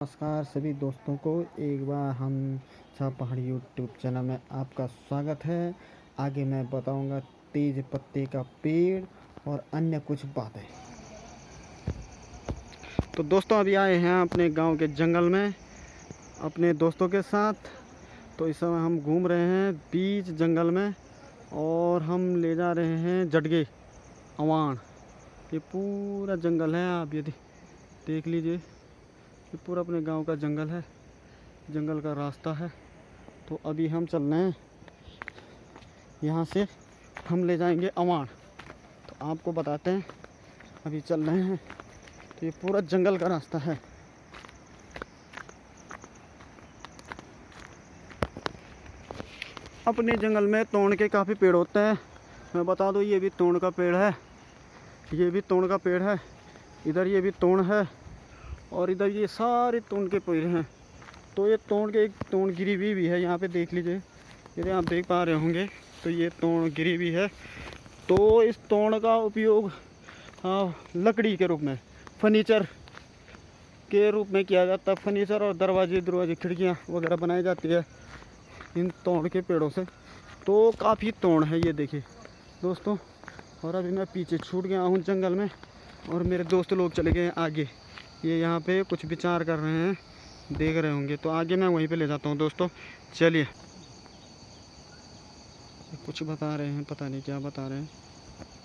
नमस्कार सभी दोस्तों को एक बार हम सब पहाड़ी यूट्यूब चैनल में आपका स्वागत है। आगे मैं बताऊंगा तेज पत्ते का पेड़ और अन्य कुछ बातें। तो दोस्तों अभी आए हैं अपने गांव के जंगल में अपने दोस्तों के साथ। तो इस समय हम घूम रहे हैं बीच जंगल में और हम ले जा रहे हैं जटगे अवान। ये पूरा जंगल है, आप ये देख लीजिए, ये पूरा अपने गांव का जंगल है, जंगल का रास्ता है। तो अभी हम चल रहे हैं, यहाँ से हम ले जाएंगे अवान। तो आपको बताते हैं, अभी चल रहे हैं। तो ये पूरा जंगल का रास्ता है। अपने जंगल में तोड़ के काफ़ी पेड़ होते हैं। मैं बता दूँ, ये भी तोड़ का पेड़ है, ये भी तोड़ का पेड़ है, इधर ये भी तोड़ है और इधर ये सारे तोड़ के पेड़ हैं। तो ये तोड़ के एक तोड़ गिरी हुई भी है, यहाँ पे देख लीजिए, ये आप देख पा रहे होंगे। तो ये तोड़ गिरी हुई है। तो इस तोड़ का उपयोग लकड़ी के रूप में, फर्नीचर के रूप में किया जाता है। फर्नीचर और दरवाजे खिड़कियाँ वगैरह बनाई जाती है इन तोड़ के पेड़ों से। तो काफ़ी तोड़ है, ये देखिए दोस्तों। और अभी मैं पीछे छूट गया हूँ जंगल में और मेरे दोस्त लोग चले गए हैं आगे। ये यहाँ पे कुछ विचार कर रहे हैं, देख रहे होंगे। तो आगे मैं वहीं पे ले जाता हूँ दोस्तों, चलिए। कुछ बता रहे हैं, पता नहीं क्या बता रहे हैं,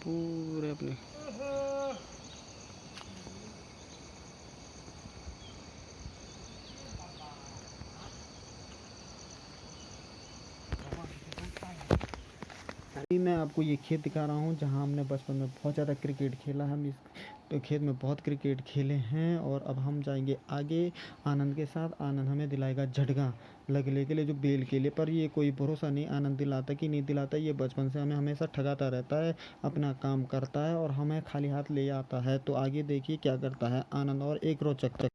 पूरे अपने अभी मैं आपको ये खेत दिखा रहा हूँ जहाँ हमने बचपन में बहुत ज़्यादा क्रिकेट खेला। हम इस तो खेत में बहुत क्रिकेट खेले हैं। और अब हम जाएंगे आगे आनंद के साथ। आनंद हमें दिलाएगा झटगा लगने के लिए, जो बेल के लिए। पर ये कोई भरोसा नहीं आनंद दिलाता कि नहीं दिलाता। ये बचपन से हमें हमेशा ठगाता रहता है, अपना काम करता है और हमें खाली हाथ ले आता है। तो आगे देखिए क्या करता है आनंद। और एक रोचक,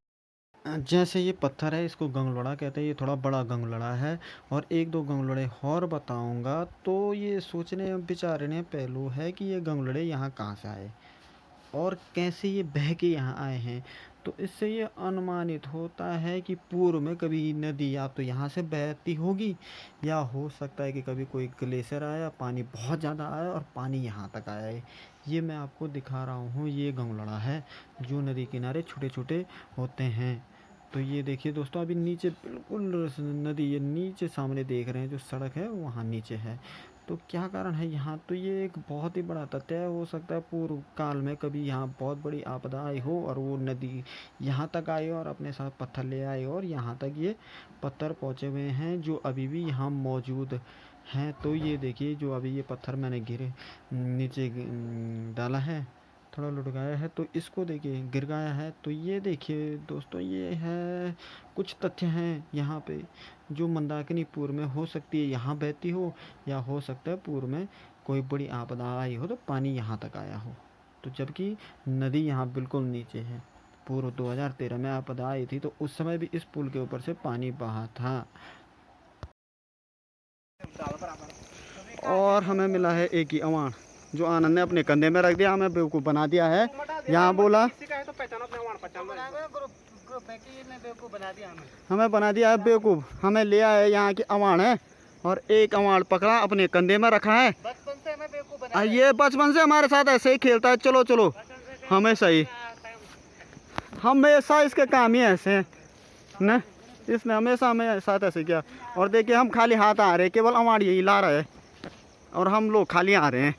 जैसे ये पत्थर है, इसको गंगलोड़ा कहते हैं। ये थोड़ा बड़ा गंगलोड़ा है और एक दो गंगलोड़े और बताऊंगा। तो ये सोचने विचारने पहलू है कि ये गंगलोड़े यहाँ कहाँ से आए और कैसे ये बह के यहाँ आए हैं। तो इससे ये अनुमानित होता है कि पूर्व में कभी नदी या तो यहाँ से बहती होगी, या हो सकता है कि कभी कोई ग्लेशियर आया, पानी बहुत ज़्यादा आया और पानी यहाँ तक आया है। ये मैं आपको दिखा रहा हूँ, ये गंगलोड़ा है जो नदी किनारे छोटे छोटे होते हैं। तो ये देखिए दोस्तों, अभी नीचे बिल्कुल नदी, ये नीचे सामने देख रहे हैं जो सड़क है वहाँ नीचे है। तो क्या कारण है यहाँ, तो ये एक बहुत ही बड़ा तथ्य है। हो सकता है पूर्व काल में कभी यहाँ बहुत बड़ी आपदा आई हो और वो नदी यहाँ तक आई और अपने साथ पत्थर ले आए और यहाँ तक ये पत्थर पहुँचे हुए हैं जो अभी भी यहाँ मौजूद हैं। तो ये देखिए, जो अभी ये पत्थर मैंने गिरे नीचे डाला है, थोड़ा लुढ़काया है, तो इसको देखिए गिरगाया है। तो ये देखिए दोस्तों, ये है कुछ तथ्य हैं यहाँ पे, जो मंदाकिनी पूर्व में हो सकती है यहाँ बहती हो, या हो सकता है पूर्व में कोई बड़ी आपदा आई हो तो पानी यहाँ तक आया हो। तो जबकि नदी यहाँ बिल्कुल नीचे है। पूर्व 2013 में आपदा आई थी तो उस समय भी इस पुल के ऊपर से पानी बहा था। और हमें मिला है एक ही अवान, जो आनंद ने अपने कंधे में रख दिया, हमें बेवकूफ़ बना दिया है। यहाँ बोला हमें बना दिया है बेवकूफ़, हमें ले आया यहाँ की अवान है और एक अवान पकड़ा अपने कंधे में रखा है। ये बचपन से हमारे साथ ऐसे ही खेलता है। चलो चलो, हमेशा ही, हमेशा इसके काम ही ऐसे हैं न, इसने हमेशा हमें साथ ऐसे किया। और देखिए हम खाली हाथ आ रहे हैं, केवल अवान यही ला रहा है और हम लोग खाली आ रहे हैं।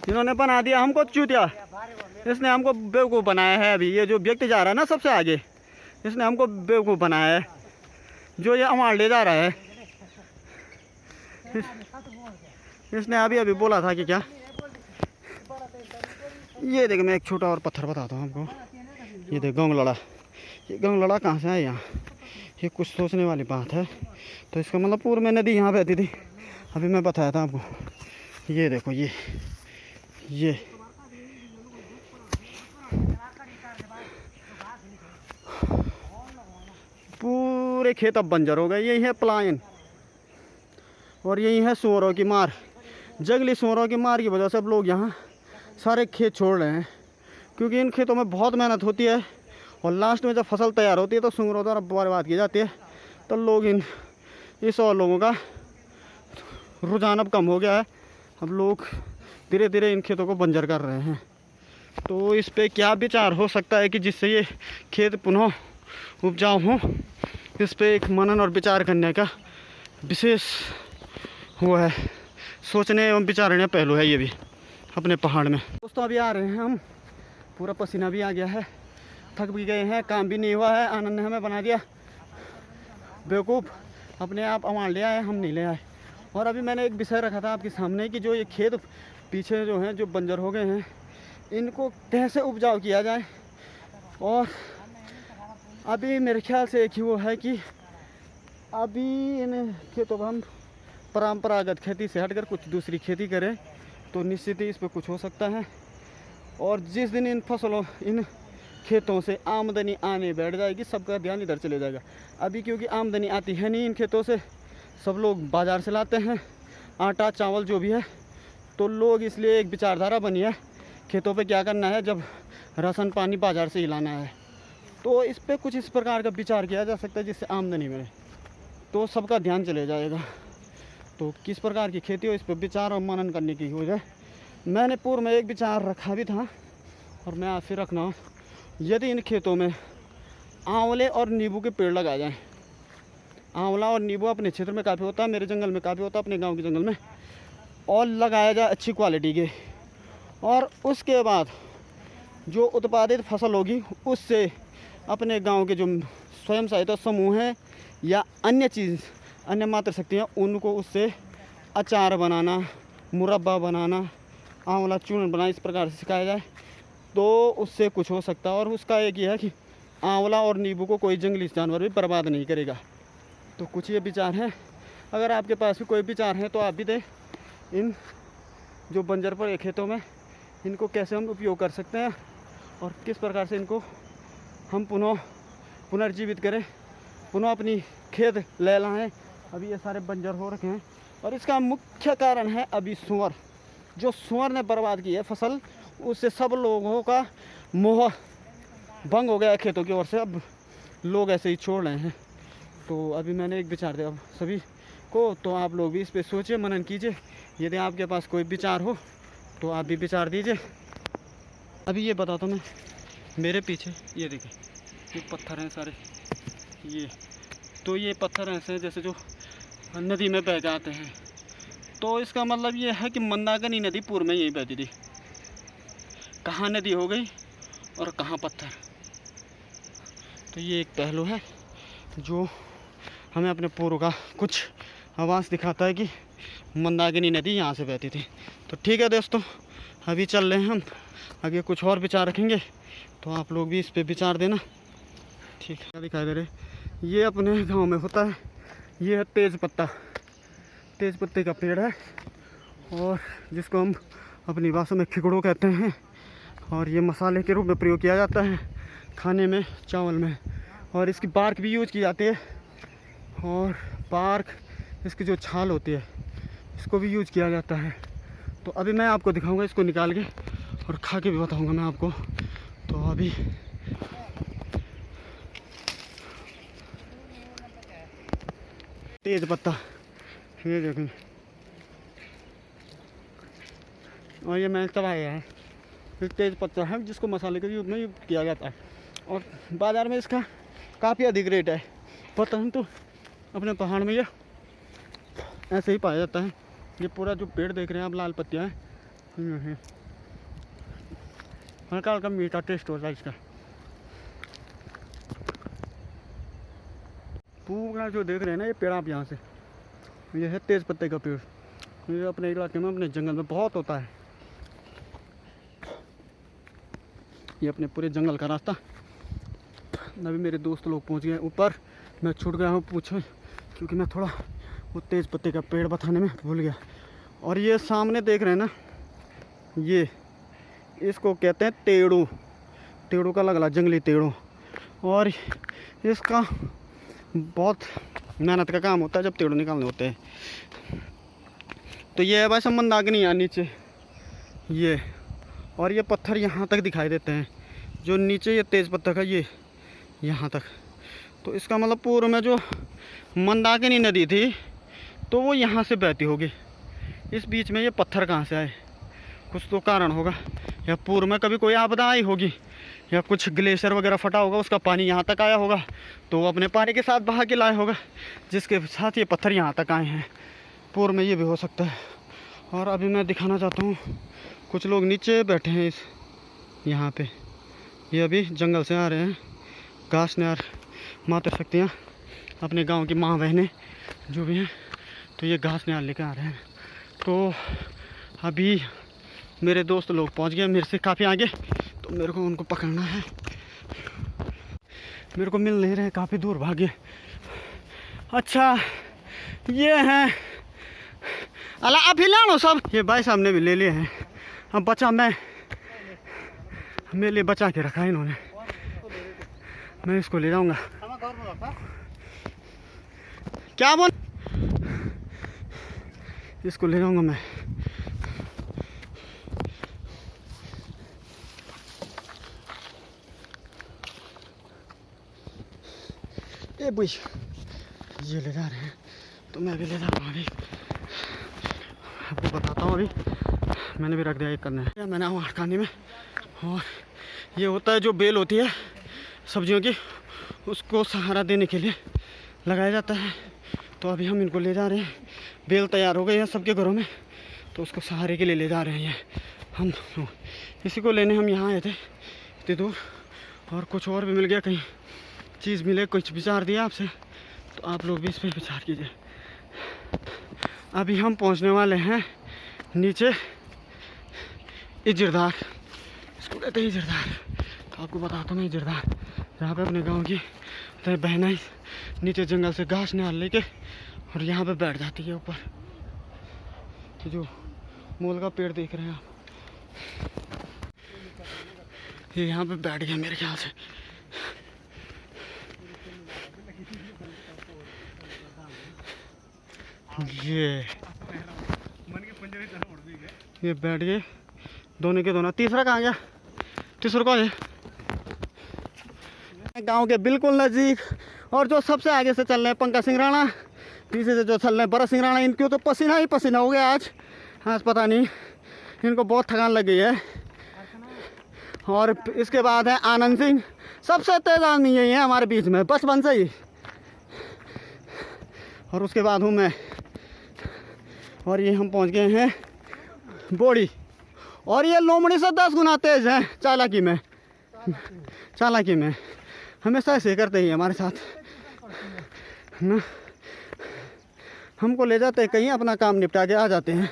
इन्होंने बना दिया हमको चूतिया, इसने हमको बेवकूफ़ बनाया है। अभी ये जो व्यक्ति जा रहा है ना सबसे आगे, इसने हमको बेवकूफ़ बनाया है, जो ये अवान ले जा रहा है। इसने अभी अभी बोला था कि क्या, ये देख मैं एक छोटा और पत्थर बताता हूँ आपको। ये देख गंगलोड़ा, ये गंगलोड़ा कहाँ से है यहाँ, ये कुछ सोचने वाली बात है। तो इसका मतलब पूर्व में नदी यहाँ बहती थी, अभी मैं बताया था आपको। ये देखो, ये पूरे खेत अब बंजर हो गए। यही है पलायन और यही है सूअरों की मार। जंगली सूअरों की मार की वजह से अब लोग यहाँ सारे खेत छोड़ रहे हैं, क्योंकि इन खेतों में बहुत मेहनत होती है और लास्ट में जब फसल तैयार होती है तो सूंगरों द्वारा बर्बाद की जाती है। तो लोग इस और लोगों का रुझान अब कम हो गया है। अब लोग धीरे धीरे इन खेतों को बंजर कर रहे हैं। तो इस पे क्या विचार हो सकता है कि जिससे ये खेत पुनः उपजाऊ हो, इस पे एक मनन और विचार करने का विशेष वो है, सोचने एवं विचारणीय पहलू है ये भी अपने पहाड़ में। दोस्तों अभी आ रहे हैं हम, पूरा पसीना भी आ गया है, थक भी गए हैं, काम भी नहीं हुआ है। आनंद ने हमें बना दिया बेवकूफ़, अपने आप अवान ले आए, हम नहीं ले आए। और अभी मैंने एक विषय रखा था आपके सामने कि जो ये खेत पीछे जो हैं जो बंजर हो गए हैं, इनको कैसे उपजाऊ किया जाए। और अभी मेरे ख्याल से एक ही वो है कि अभी इन खेतों पर हम परंपरागत खेती से हटकर कुछ दूसरी खेती करें तो निश्चित ही इस पर कुछ हो सकता है। और जिस दिन इन खेतों से आमदनी आने बैठ जाएगी, सबका ध्यान इधर चले जाएगा। अभी क्योंकि आमदनी आती है नहीं इन खेतों से, सब लोग बाज़ार से लाते हैं आटा चावल जो भी है। तो लोग इसलिए एक विचारधारा बनी है खेतों पे क्या करना है, जब राशन पानी बाज़ार से ही लाना है। तो इस पर कुछ इस प्रकार का विचार किया जा सकता है जिससे आमदनी मिले, तो सबका ध्यान चले जाएगा। तो किस प्रकार की खेती हो, इस पर विचार और मनन करने की हो जाए। मैंने पूर्व में एक विचार रखा भी था और मैं आज फिर रखना हूँ, यदि इन खेतों में आंवले और नींबू के पेड़ लगाए जाएँ। आंवला और नींबू अपने क्षेत्र में काफ़ी होता है, मेरे जंगल में काफ़ी होता है, अपने गांव के जंगल में, और लगाया जाए अच्छी क्वालिटी के। और उसके बाद जो उत्पादित फसल होगी उससे अपने गांव के जो स्वयं सहायता समूह हैं या अन्य मात्र शक्तियाँ, उनको उससे अचार बनाना, मुरब्बा बनाना, आंवला चूर्ण बनाना, इस प्रकार से सिखाया जाए तो उससे कुछ हो सकता है। और उसका एक ये है कि आंवला और नींबू को कोई जंगली जानवर भी बर्बाद नहीं करेगा। तो कुछ ये विचार हैं। अगर आपके पास भी कोई विचार हैं तो आप भी दें, इन जो बंजर पड़े खेतों में इनको कैसे हम उपयोग कर सकते हैं और किस प्रकार से इनको हम पुनर्जीवित करें, पुनः अपनी खेत ले लाएँ। अभी ये सारे बंजर हो रखे हैं और इसका मुख्य कारण है अभी सूअर। जो सूअर ने बर्बाद की है फसल, उससे सब लोगों का मोह भंग हो गया है खेतों की ओर से। अब लोग ऐसे ही छोड़ रहे हैं। तो अभी मैंने एक विचार दिया सभी को, तो आप लोग भी इस पे सोचिए, मनन कीजिए। यदि आपके पास कोई विचार हो तो आप भी विचार दीजिए। अभी ये बताता हूँ मैं, मेरे पीछे ये देखिए, ये पत्थर हैं सारे, ये पत्थर ऐसे हैं जैसे जो नदी में बह जाते हैं। तो इसका मतलब ये है कि मंदाकिनी नदी पूर्व में यही बहती थी। कहाँ नदी हो गई और कहाँ पत्थर। तो ये एक पहलू है जो हमें अपने पूर्व का कुछ आवाज़ दिखाता है कि मंदाकिनी नदी यहाँ से बहती थी। तो ठीक है दोस्तों, अभी चल रहे हैं हम, आगे कुछ और विचार रखेंगे तो आप लोग भी इस पे विचार देना। ठीक है, दिखाई दे रहे, ये अपने गांव में होता है, ये है तेज़ पत्ते का पेड़ है और जिसको हम अपनी भाषा में खिकड़ो कहते हैं। और ये मसाले के रूप में प्रयोग किया जाता है खाने में, चावल में। और इसकी बार्क भी यूज़ की जाती है और बार्क, इसकी जो छाल होती है इसको भी यूज़ किया जाता है। तो अभी मैं आपको दिखाऊंगा इसको निकाल के और खा के भी बताऊंगा मैं आपको। तो अभी तेज पत्ता, ये देखें, और ये मैंने चबाया है। ये तेज पत्ता है जिसको मसाले के रूप में यूज किया जाता है और बाज़ार में इसका काफ़ी अधिक रेट है। परंतु अपने पहाड़ में ये ऐसे ही पाया जाता है। ये पूरा जो पेड़ देख रहे हैं आप, लाल पत्तियाँ हैं, हल्का हल्का मीठा टेस्ट होता है इसका। पूरा जो देख रहे हैं ना ये पेड़ आप यहाँ से, ये है तेज़ पत्ते का पेड़। ये अपने इलाके में, अपने जंगल में बहुत होता है। ये अपने पूरे जंगल का रास्ता। अभी मेरे दोस्त लोग पहुँच गए ऊपर, मैं छूट गया हूँ पूछे, क्योंकि मैं थोड़ा वो तेज़ पत्ते का पेड़ बताने में भूल गया। और ये सामने देख रहे हैं ना, ये इसको कहते हैं टेड़ू का लगला, जंगली टेड़ू। और इसका बहुत मेहनत का काम होता है जब टेड़ू निकालने होते हैं। तो ये है भाई मंदाकिनी यहाँ नीचे ये, और ये पत्थर यहाँ तक दिखाई देते हैं जो नीचे ये तेज़ पत्ता का ये यहाँ तक। तो इसका मतलब पूर्व में जो मंदाकिनी नदी थी तो वो यहाँ से बहती होगी। इस बीच में ये पत्थर कहाँ से आए, कुछ तो कारण होगा, या पूर्व में कभी कोई आपदा आई होगी, या कुछ ग्लेशियर वगैरह फटा होगा, उसका पानी यहाँ तक आया होगा तो वो अपने पानी के साथ बहा के लाया होगा, जिसके साथ ये पत्थर यहाँ तक आए हैं। पूर्व में ये भी हो सकता है। और अभी मैं दिखाना चाहता हूँ, कुछ लोग नीचे बैठे हैं इस यहाँ पे। ये अभी जंगल से आ रहे हैं, घास नार माता शक्तियाँ, अपने गांव की माँ बहनें जो भी हैं, तो ये घास नार लेकर आ रहे हैं। तो अभी मेरे दोस्त लोग पहुंच गए मेरे से काफ़ी आगे, तो मेरे को उनको पकड़ना है। मेरे को मिल नहीं रहे, काफ़ी दूर भागे। अच्छा ये हैं, अला आप ही ले लो सब। ये भाई साहब ने भी ले लिए हैं। अब बचा मैं, मेरे लिए बचा के रखा है इन्होंने, मैं इसको ले जाऊंगा। क्या बोल, इसको ले जाऊंगा मैं। ए बुई, ये ले जा रहे हैं तो मैं भी ले जा रहा हूँ। अभी आपको बताता हूँ, अभी मैंने भी रख दिया एक करने है, मैंने वहाँ खाने में। और ये होता है जो बेल होती है सब्जियों की, उसको सहारा देने के लिए लगाया जाता है। तो अभी हम इनको ले जा रहे हैं, बेल तैयार हो गई है सबके घरों में, तो उसको सहारे के लिए ले जा रहे हैं। हम इसी को लेने हम यहाँ आए थे इतनी दूर, और कुछ और भी मिल गया, कहीं चीज़ मिले, कुछ विचार दिया आपसे, तो आप लोग भी इस पर विचार कीजिए। अभी हम पहुँचने वाले हैं नीचे इजरदार, इसको कहते हैं इजरदार। तो आपको बताता हूँ मैं इजरदार, जहाँ पे अपने गांव की बहनाई नीचे जंगल से घास निकाल लेके और यहाँ पे बैठ जाती है ऊपर। जो मोल का पेड़ देख रहे हैं आप, ये यहाँ पे बैठ गया मेरे ख्याल से। ये बैठ गए दोनों के दोनों। तीसरा कहाँ गया, तीसरा कौन है? गांव के बिल्कुल नज़दीक, और जो सबसे आगे से चल रहे हैं पंकज सिंह राणा, पीछे से जो चल रहे हैं भरत सिंह राणा। इनको तो पसीना ही पसीना हो गया आज पता नहीं इनको बहुत थकान लग गई है। और इसके बाद है आनंद सिंह, सबसे तेज आदमी यही है हमारे बीच में बचपन से ही। और उसके बाद हूँ मैं, और ये हम पहुँच गए हैं बोड़ी। और ये लोमड़ी से 10 गुना तेज है चालाकी में, चालाकी में हमेशा ऐसे करते ही हमारे साथ ना। हमको ले जाते हैं कहीं, अपना काम निपटा के आ जाते हैं।